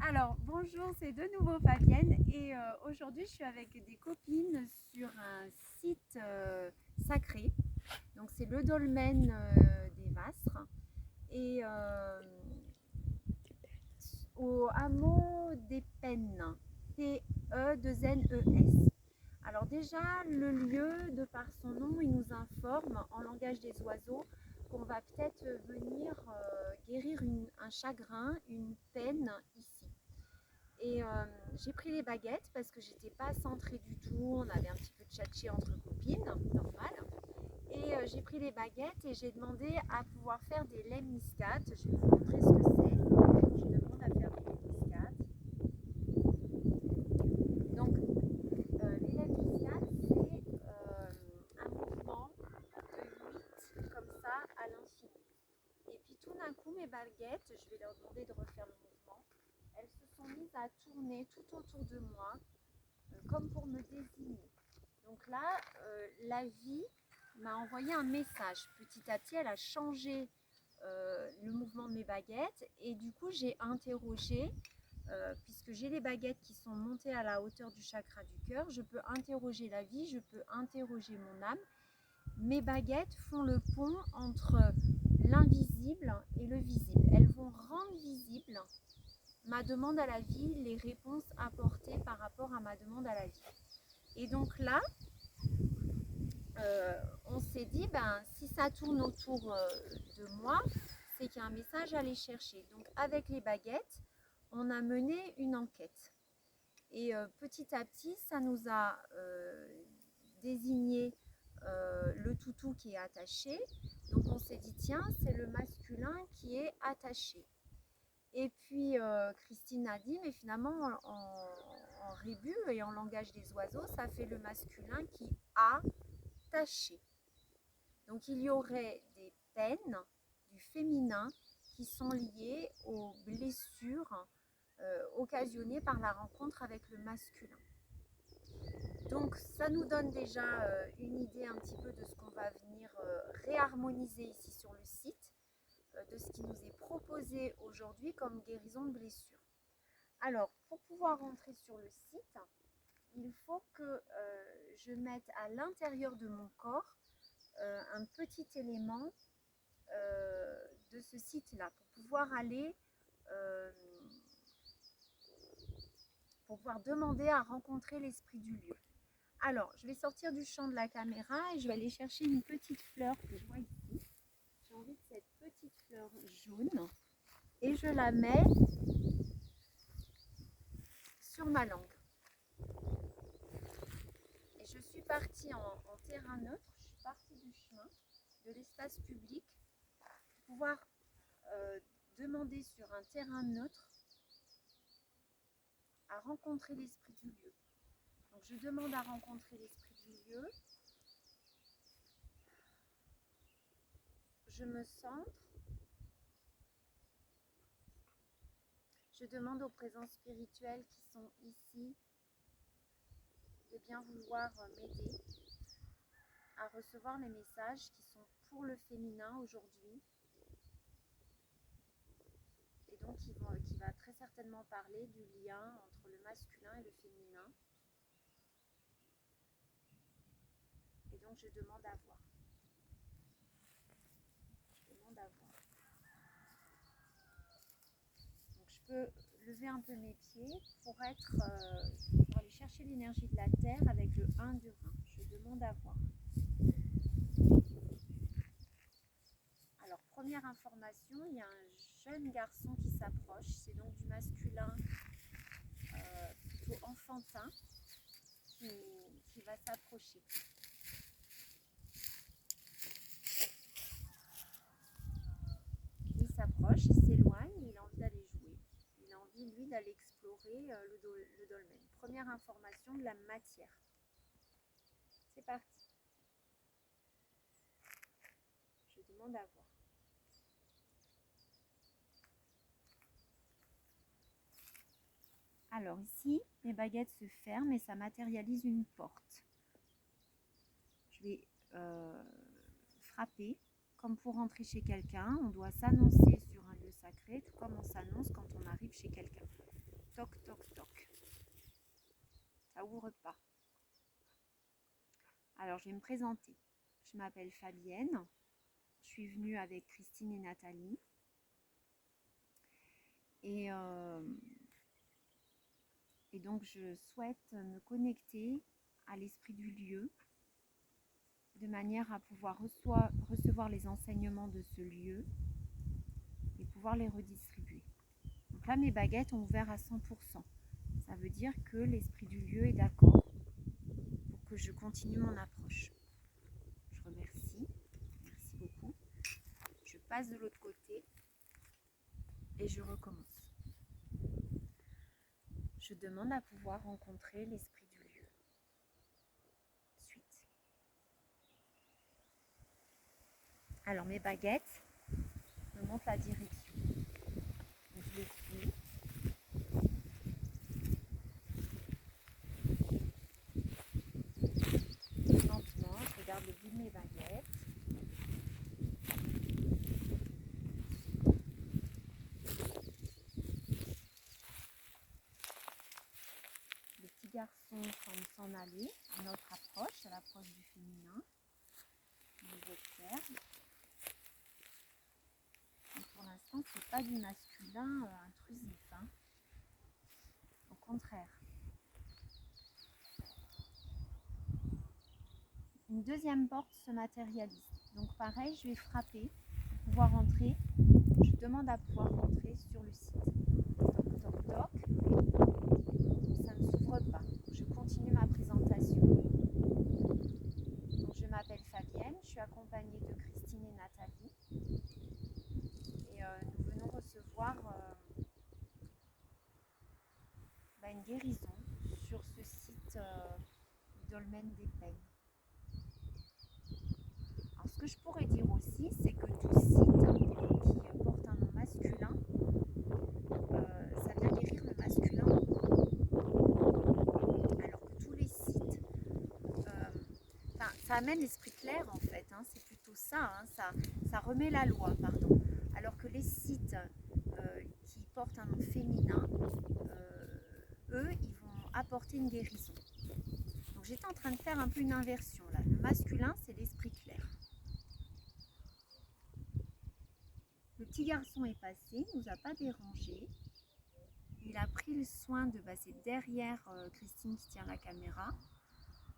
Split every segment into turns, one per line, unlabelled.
Alors, bonjour, c'est de nouveau Fabienne et aujourd'hui je suis avec des copines sur un site sacré. Donc c'est le dolmen des Vastres et au hameau des Pennes, P-E-2-N-E-S. Alors déjà, le lieu, de par son nom, il nous informe en langage des oiseaux qu'on va peut-être venir guérir un chagrin, une peine ici. Et j'ai pris les baguettes parce que j'étais pas centrée du tout. On avait un petit peu tchatché entre copines, normal. Et j'ai pris les baguettes et j'ai demandé à pouvoir faire des lemniscates. Je vais vous montrer ce que c'est. Je demande à faire des lemniscates. Donc, les lemniscates, c'est un mouvement de 8 comme ça à l'infini. Et puis tout d'un coup, mes baguettes, je vais leur demander de refaire le mouvement. Elles se sont mises à tourner tout autour de moi, comme pour me désigner. Donc là, la vie m'a envoyé un message. Petit à petit, elle a changé le mouvement de mes baguettes et du coup, j'ai interrogé, puisque j'ai les baguettes qui sont montées à la hauteur du chakra du cœur, je peux interroger la vie, je peux interroger mon âme. Mes baguettes font le pont entre l'invisible et le visible. Elles vont rendre visible ma demande à la vie, les réponses apportées par rapport à ma demande à la vie. Et donc là, on s'est dit, si ça tourne autour de moi, c'est qu'il y a un message à aller chercher. Donc avec les baguettes, on a mené une enquête. Et petit à petit, ça nous a désigné le toutou qui est attaché. Donc on s'est dit, tiens, c'est le masculin qui est attaché. Et puis Christine a dit, mais finalement en rébus et en langage des oiseaux, ça fait le masculin qui a taché. Donc il y aurait des peines du féminin qui sont liées aux blessures occasionnées par la rencontre avec le masculin. Donc ça nous donne déjà une idée un petit peu de ce qu'on va venir réharmoniser ici sur le site, de ce qui nous est proposé aujourd'hui comme guérison de blessures. Alors pour pouvoir rentrer sur le site, il faut que je mette à l'intérieur de mon corps un petit élément de ce site-là pour pouvoir aller, pour pouvoir demander à rencontrer l'esprit du lieu. Alors, je vais sortir du champ de la caméra et je vais aller chercher une petite fleur que je vois ici. J'ai envie de cette petite fleur jaune et je la mets sur ma langue. Et je suis partie en terrain neutre, je suis partie du chemin, de l'espace public, pour pouvoir demander sur un terrain neutre à rencontrer l'esprit du lieu. Donc je demande à rencontrer l'esprit du lieu, je me centre, je demande aux présences spirituelles qui sont ici de bien vouloir m'aider à recevoir les messages qui sont pour le féminin aujourd'hui et donc qui va très certainement parler du lien entre le masculin et le féminin. Et donc je demande à voir. Je demande à voir. Donc je peux lever un peu mes pieds pour aller chercher l'énergie de la terre avec le 1 du Rhin. Je demande à voir. Alors première information, il y a un jeune garçon qui s'approche, c'est donc du masculin plutôt enfantin qui va s'approcher. Il s'approche, il s'éloigne, il a envie d'aller jouer. Il a envie, lui, d'aller explorer le dolmen. Première information de la matière. C'est parti. Je demande à voir. Alors ici, mes baguettes se ferment et ça matérialise une porte. Je vais frapper, comme pour rentrer chez quelqu'un. On doit s'annoncer sur un lieu sacré, tout comme on s'annonce quand on arrive chez quelqu'un. ça ouvre pas. Alors, je vais me présenter. Je m'appelle Fabienne. Je suis venue avec Christine et Nathalie. Et donc, je souhaite me connecter à l'esprit du lieu de manière à pouvoir recevoir les enseignements de ce lieu et pouvoir les redistribuer. Donc là, mes baguettes ont ouvert à 100%. Ça veut dire que l'esprit du lieu est d'accord pour que je continue mon approche. Je remercie. Merci beaucoup. Je passe de l'autre côté et je recommence. Je demande à pouvoir rencontrer l'esprit du lieu. Suite. Alors mes baguettes me montrent la direction. Donc, je les suis. Lentement, je regarde le bout de mes baguettes. Le petit garçon semble s'en aller à notre approche, à l'approche du féminin. Je les observe. Et pour l'instant, ce n'est pas du masculin intrusif. Hein. Au contraire. Une deuxième porte se matérialise. Donc pareil, je vais frapper pour pouvoir entrer. Je demande à pouvoir rentrer sur le site. Toc, toc, toc. Ça ne s'ouvre pas. Je continue ma présentation. Donc, je m'appelle Fabienne, je suis accompagnée de Christine et Nathalie. Et nous venons recevoir une guérison sur ce site du dolmen des Peignes. Alors, ce que je pourrais dire aussi, c'est que tout site qui porte un nom masculin, ça vient guérir le masculin. Alors que tous les sites, ça amène l'esprit clair en fait, hein, c'est plutôt ça, hein, ça remet la loi, pardon. Alors que les sites qui portent un nom féminin, eux, ils vont apporter une guérison. Donc j'étais en train de faire un peu une inversion là. Le masculin, c'est l'esprit clair. Le petit garçon est passé, il ne nous a pas dérangé. Il a pris le soin de passer derrière Christine qui tient la caméra.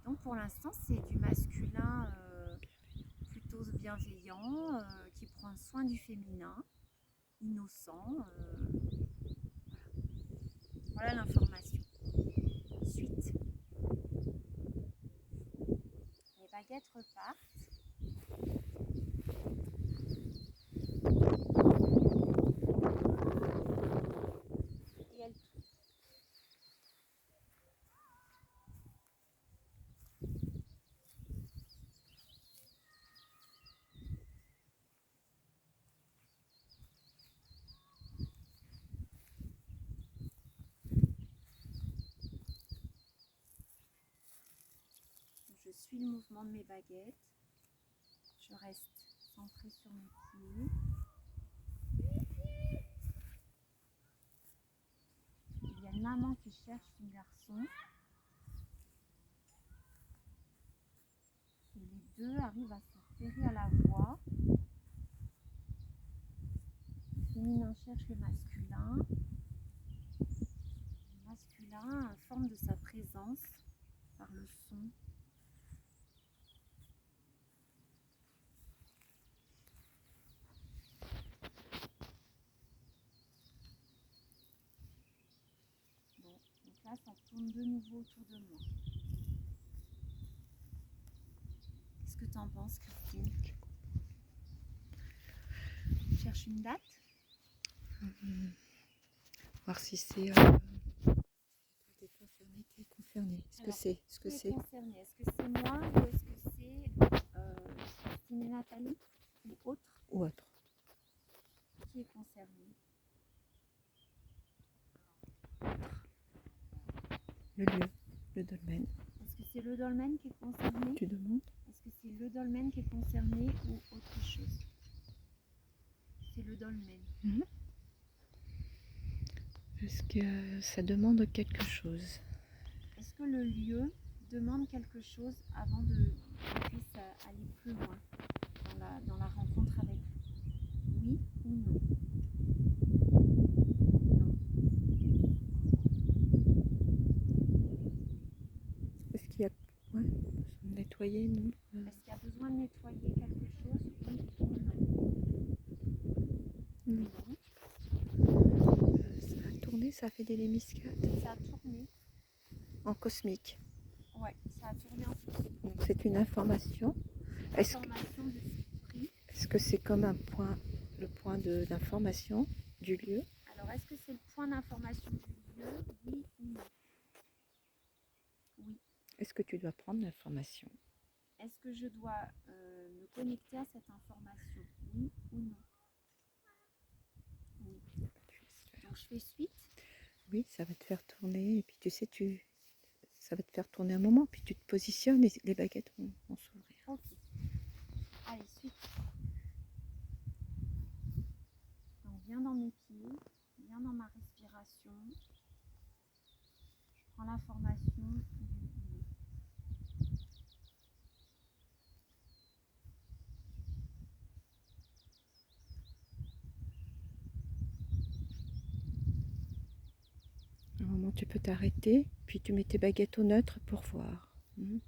Donc pour l'instant, c'est du masculin plutôt bienveillant, qui prend soin du féminin, innocent. Voilà l'information. Suite. Les baguettes repartent. Et elles tournent. Je suis le mouvement de mes baguettes. Je reste centrée sur mes pieds. Il y a une maman qui cherche son garçon. Et les deux arrivent à se repérer à la voix. Le féminin cherche le masculin. Le masculin informe de sa présence par le son. Bon, donc là, ça tourne de nouveau autour de moi. Qu'est-ce que tu en penses, Christine? Tu cherches une date?
Voir si c'est concerné, qui est concerné. Est-ce que c'est
concerné? Est-ce que c'est moi ou est-ce que c'est Christine et Nathalie ou autre?
Ou autre.
Qui est concerné?
Le lieu, le dolmen.
Est-ce que c'est le dolmen qui est concerné?
Tu demandes?
Est-ce que c'est le dolmen qui est concerné ou autre chose? C'est le dolmen.
Est-ce que ça demande quelque chose?
est-ce que le lieu demande quelque chose avant qu'on puisse aller plus loin dans la rencontre avec lui? Oui ou non? Non.
Est-ce qu'il y a besoin de nettoyer, non?
Est-ce qu'il y a besoin de nettoyer quelque chose? Oui ou non?
Non. Ça a tourné, ça a fait des lémiscades
Ça a tourné.
en cosmique.
Ouais, ça a tourné en cosmique.
Donc c'est une information. Est-ce
Information de l'esprit.
que c'est comme un point, le point d'information du lieu?
Alors, est-ce que c'est le point d'information du lieu? Oui ou non? Oui.
Est-ce que tu dois prendre l'information?
Est-ce que je dois me connecter à cette information? Oui ou non? Oui. Donc, je fais suite.
Oui, ça va te faire tourner. Et puis tu sais, ça va te faire tourner un moment. Puis tu te positionnes et les baguettes vont s'ouvrir.
Ok. Allez, suite. Donc, bien dans mes pieds, bien dans ma respiration. Je prends l'information du lieu.
À un moment, tu peux t'arrêter. Puis tu mets tes baguettes au neutre pour voir. Mhm.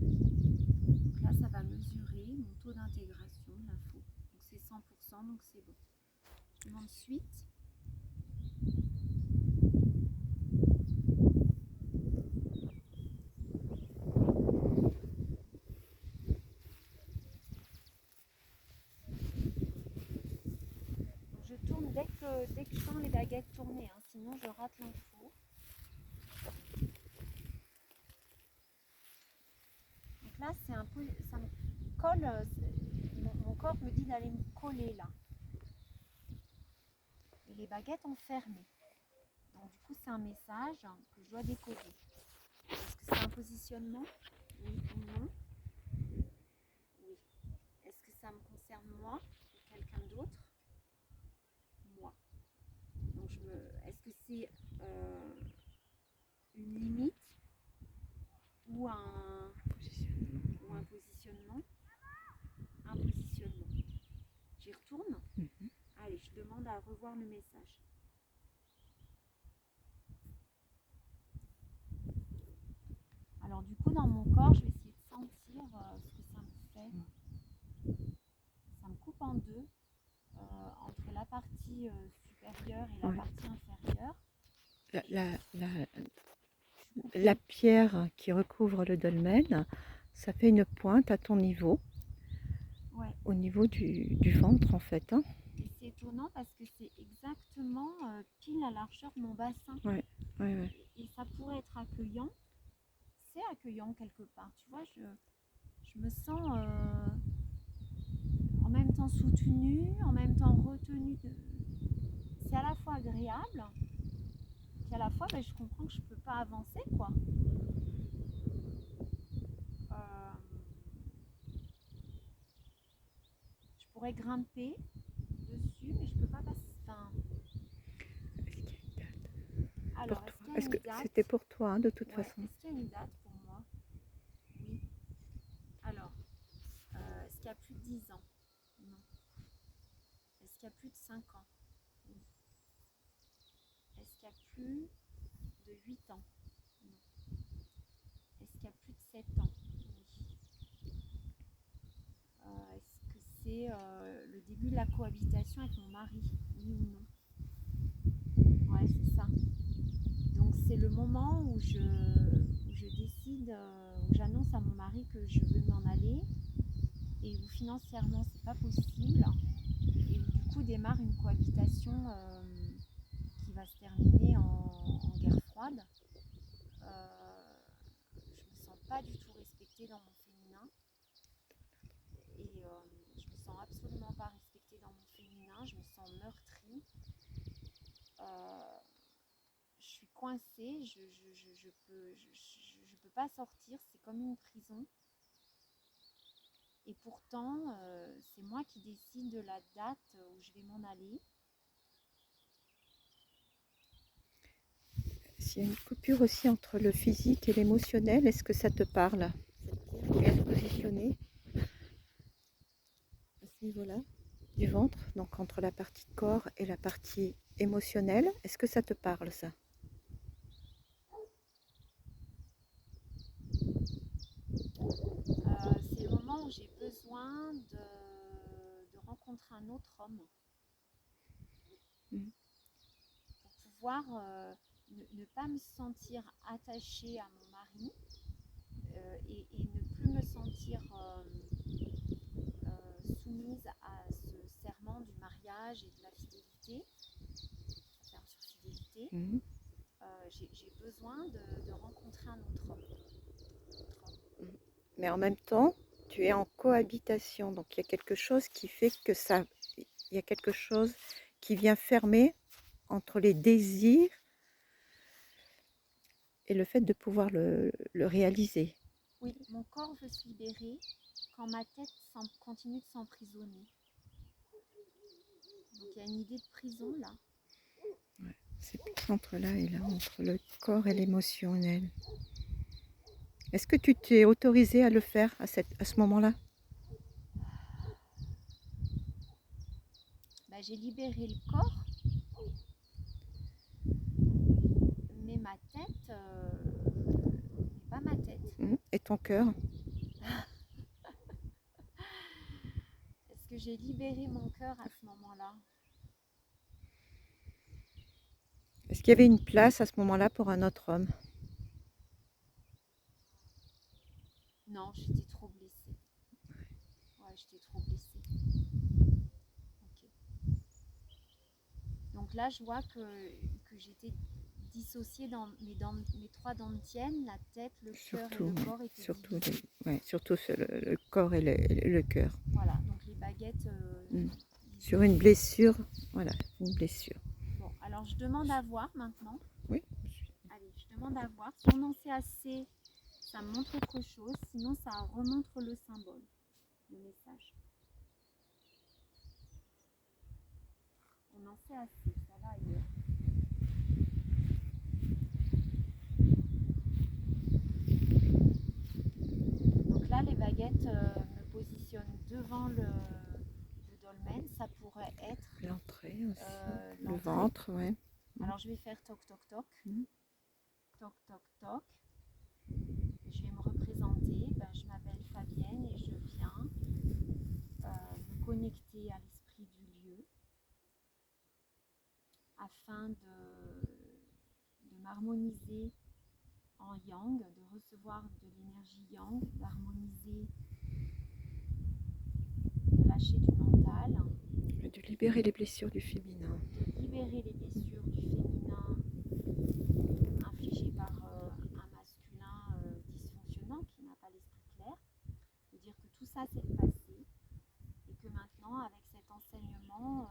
Donc là, ça va mesurer mon taux d'intégration de l'info. Donc c'est 100%, donc c'est bon. Je demande suite. Donc je tourne dès que je sens les baguettes tourner, hein, sinon je rate l'info. Donc là, c'est un peu, ça me colle, mon corps me dit d'aller me coller là. Et les baguettes ont fermé. Donc du coup, c'est un message que je dois décoder. Est-ce que c'est un positionnement? Oui ou non? Oui. Est-ce que ça me concerne moi ou quelqu'un d'autre? Moi. Donc est-ce que c'est une limite ou un positionnement? Un positionnement. J'y retourne?
Mhm.
Allez, je demande à revoir le message. Alors du coup, dans mon corps, je vais essayer de sentir ce que ça me fait. Ça me coupe en deux, entre la partie supérieure et la
Ouais.
partie inférieure.
La pierre qui recouvre le dolmen, ça fait une pointe à ton niveau.
Ouais.
Au niveau du ventre en fait. Hein.
Et c'est étonnant parce que c'est exactement pile la largeur de mon bassin.
Ouais.
Et ça pourrait être accueillant. C'est accueillant quelque part. Tu vois, je me sens en même temps soutenue, en même temps retenue. C'est à la fois agréable, puis à la fois je comprends que je ne peux pas avancer, quoi. Je pourrais grimper dessus, mais je peux pas passer. Enfin, alors,
Est-ce que c'était pour toi, hein, de toute façon?
Est-ce qu'il y a une date pour moi? Oui. Alors, est-ce qu'il y a plus de 10 ans? Non. Est-ce qu'il y a plus de 5 ans? Oui. Est-ce qu'il y a plus de 8 ans? Non. Est-ce qu'il y a plus de 7 ans? Oui. Est-ce que c'est le début de la cohabitation avec mon mari? Oui ou non? Ouais, c'est ça. Donc c'est le moment où je décide, où j'annonce à mon mari que je veux m'en aller et où financièrement c'est pas possible et où du coup démarre une cohabitation qui va se terminer en guerre froide. Je me sens pas du tout respectée dans mon féminin et je me sens absolument pas respectée dans mon féminin, je me sens meurtrie. Je suis coincée, je peux pas sortir, c'est comme une prison. Et pourtant, c'est moi qui décide de la date où je vais m'en aller.
Il y a une coupure aussi entre le physique et l'émotionnel. Est-ce que ça te parle? Cette pierre qui vient se positionner à ce niveau-là du ventre, donc entre la partie corps et la partie émotionnelle. Est-ce que ça te parle, ça?
C'est le moment où j'ai besoin de rencontrer un autre homme
Mhm.
pour pouvoir ne pas me sentir attachée à mon mari et ne plus me sentir soumise à ce serment du mariage et de la fidélité, la ferme sur fidélité.
Mhm.
J'ai besoin de rencontrer un autre homme.
Mais en même temps, tu es en cohabitation, donc il y a quelque chose qui fait que ça, il y a quelque chose qui vient fermer entre les désirs et le fait de pouvoir le réaliser.
Oui, mon corps veut se libérer quand ma tête continue de s'emprisonner. Donc il y a une idée de prison là.
Ouais, c'est plus entre là et là, entre le corps et l'émotionnel. Est-ce que tu t'es autorisé à le faire à ce moment-là?
J'ai libéré le corps, mais ma tête n'est pas ma tête.
Et ton cœur?
Est-ce que j'ai libéré mon cœur à ce moment-là?
Est-ce qu'il y avait une place à ce moment-là pour un autre homme?
Non, j'étais trop blessée. Ouais, j'étais trop blessée. Ok. Donc là, je vois que j'étais dissociée dans mes trois dentiennes, la tête, le cœur et le corps étaient
surtout,
divisés.
surtout le corps et le cœur.
Voilà, donc les baguettes...
Sur une blessure, voilà, une blessure.
Bon, alors je demande à voir maintenant.
Oui.
Allez, je demande à voir. Si on en sait assez, ça montre autre chose. Sinon, ça remontre le symbole, le message. On en sait assez, ça va ailleurs. Donc là, les baguettes me positionnent devant le dolmen. Ça pourrait être
l'entrée aussi, le
l'entrée.
ventre, ouais.
Alors je vais faire toc toc toc. Toc toc toc. Je vais me représenter. Je m'appelle Fabienne et je viens me connecter à l'esprit du lieu afin de m'harmoniser en yang, de recevoir de l'énergie yang, d'harmoniser, de lâcher du mental,
Et de libérer les blessures du féminin.
de libérer les blessures du féminin infligées par un masculin dysfonctionnant qui n'a pas l'esprit clair, de dire que tout ça c'est le passé et que maintenant avec cet enseignement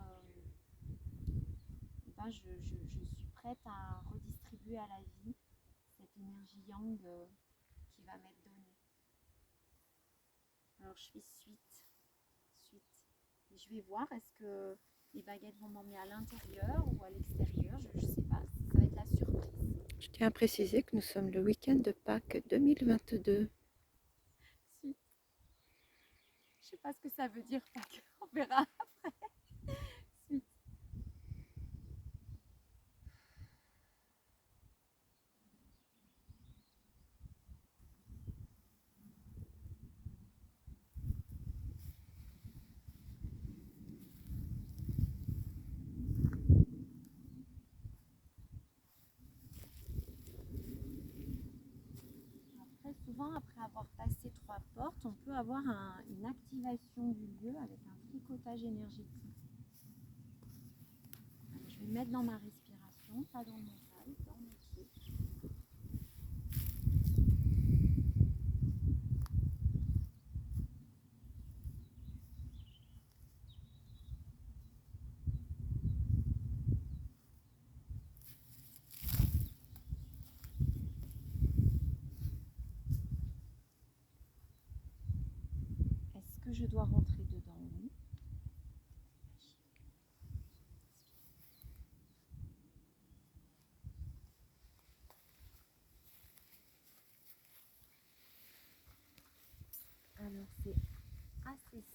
je suis prête à redistribuer à la vie cette énergie yang qui va m'être donnée. Alors je fais suite. Et je vais voir, est-ce que les baguettes vont m'emmener à l'intérieur ou à l'extérieur, je ne sais pas, ça va être la surprise.
Je tiens à préciser que nous sommes le week-end de Pâques 2022.
Suite. Je ne sais pas ce que ça veut dire Pâques, on verra après. Suite. Souvent, après avoir passé 3 portes, on peut avoir une activation du lieu avec un tricotage énergétique. Alors, je vais me mettre dans ma respiration, pas dans le mental, dans mes pieds. Est-ce que je dois rentrer dedans? Oui.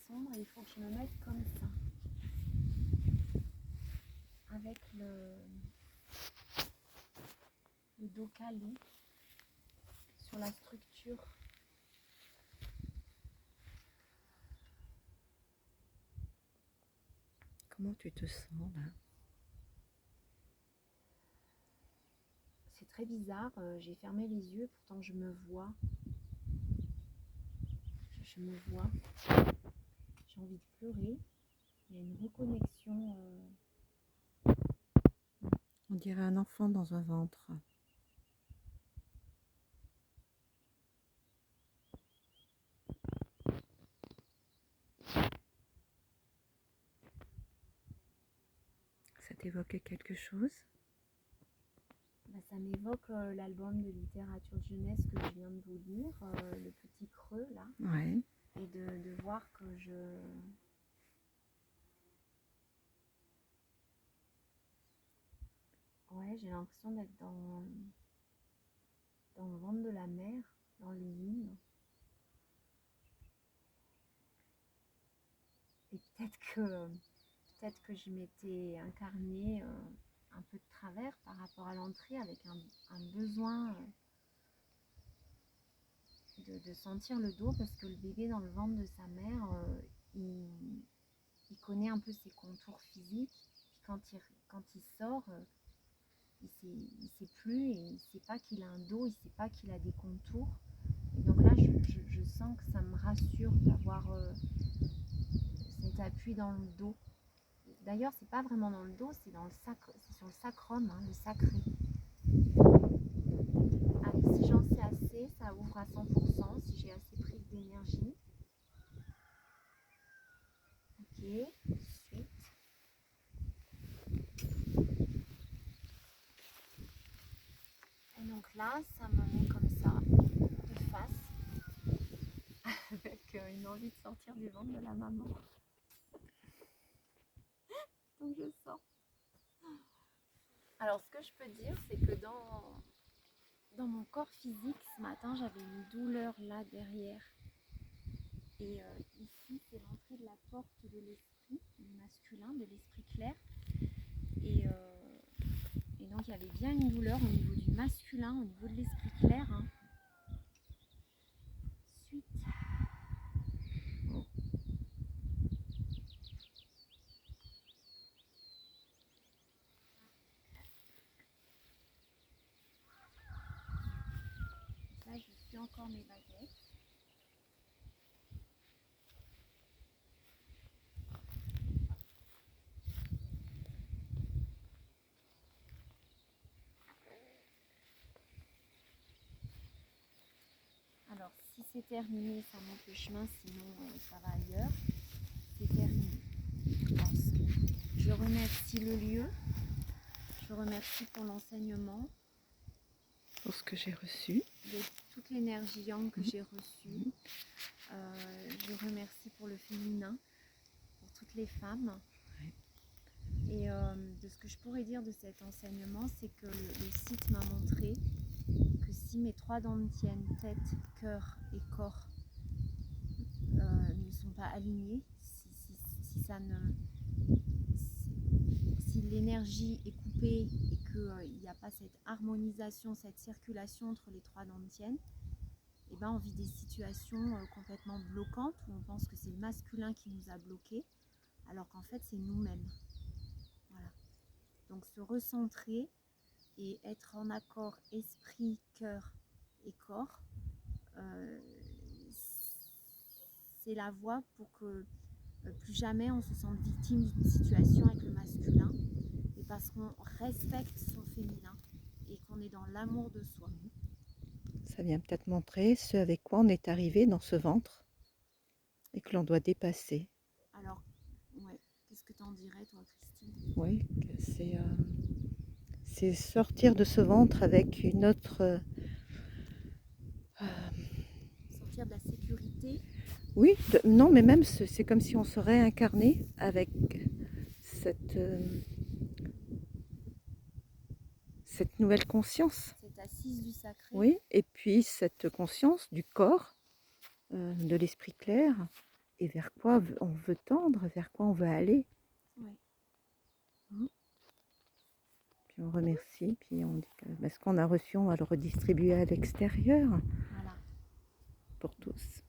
descendre et il faut que je me mette comme ça. Avec le dos calé sur la structure.
Comment tu te sens là?
C'est très bizarre, j'ai fermé les yeux, pourtant je me vois. Je me vois. J'ai envie de pleurer. Il y a une reconnexion.
On dirait un enfant dans un ventre. Ça t'évoque quelque chose?
Ça m'évoque l'album de littérature de jeunesse que je viens de vous lire, Le Petit Creux, là.
Ouais.
Et de voir que Ouais, j'ai l'impression d'être dans le ventre de la mer, dans les lignes. Et peut-être que je m'étais incarnée un peu de travers par rapport à l'entrée, avec un besoin de sentir le dos, parce que le bébé dans le ventre de sa mère, il connaît un peu ses contours physiques. Puis quand il sort, il sait plus, et il sait pas qu'il a un dos, il sait pas qu'il a des contours. Et donc là, je sens que ça me rassure d'avoir cet appui dans le dos. D'ailleurs, c'est pas vraiment dans le dos, c'est sur le sacrum, hein, le sacré. Allez, si j'en sais assez, ça ouvre à 100%, si j'ai assez pris d'énergie. Ok, ensuite. Et donc là, ça me met comme ça, de face, avec une envie de sortir du ventre de la maman. Donc je sors. Alors ce que je peux dire, c'est que dans mon corps physique, ce matin, j'avais une douleur là derrière. Et ici, c'est l'entrée de la porte de l'esprit, du masculin, de l'esprit clair. Et donc, il y avait bien une douleur au niveau du masculin, au niveau de l'esprit clair. Hein. Ensuite, là, je suis encore mes baguettes. Alors, si c'est terminé, ça monte le chemin, sinon ça va ailleurs. C'est terminé. Alors, je remercie le lieu, je remercie pour l'enseignement,
Pour ce que j'ai reçu.
de toute l'énergie yang que j'ai reçue. Je remercie pour le féminin, pour toutes les femmes.
Ouais.
Et de ce que je pourrais dire de cet enseignement, c'est que le site m'a montré que si mes trois dantiennes, tête, cœur et corps, ne sont pas alignés, si l'énergie est coupée et qu'il n'y a pas cette harmonisation, cette circulation entre les trois dantiennes, et ben on vit des situations complètement bloquantes où on pense que c'est le masculin qui nous a bloqués, alors qu'en fait c'est nous-mêmes. Voilà. Donc se recentrer et être en accord esprit, cœur et corps, c'est la voie pour que plus jamais on se sente victime d'une situation avec le masculin, et parce qu'on respecte son féminin et qu'on est dans l'amour de soi.
Ça vient peut-être montrer ce avec quoi on est arrivé dans ce ventre et que l'on doit dépasser.
Alors, ouais, qu'est-ce que t'en dirais toi, Christine?
Oui, c'est sortir de ce ventre avec une autre...
Sortir de la sécurité.
Oui, non, mais même c'est comme si on se réincarnait avec cette nouvelle conscience.
Cette assise du sacré.
Oui, et puis cette conscience du corps, de l'esprit clair, et vers quoi on veut tendre, vers quoi on veut aller.
Oui.
Puis on remercie, puis on dit que ce qu'on a reçu, on va le redistribuer à l'extérieur
Voilà,
pour tous.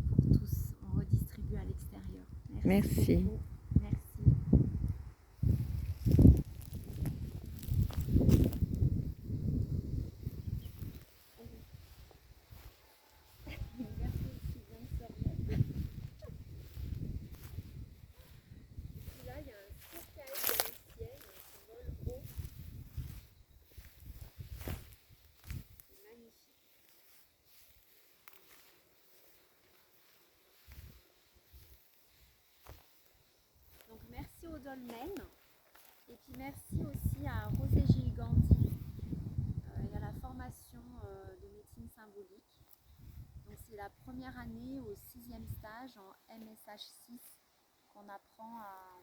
pour tous. On redistribue à l'extérieur.
Merci.
Beaucoup. Merci. Merci aussi, bonne soirée. Puis là, il y a un cercueil dans le ciel qui vole haut. C'est magnifique. Donc merci au dolmen. Et puis merci aussi à Rosé Gilles Gandhi et à la formation de médecine symbolique. Donc c'est la première année au 6e stage en MSH6 qu'on apprend à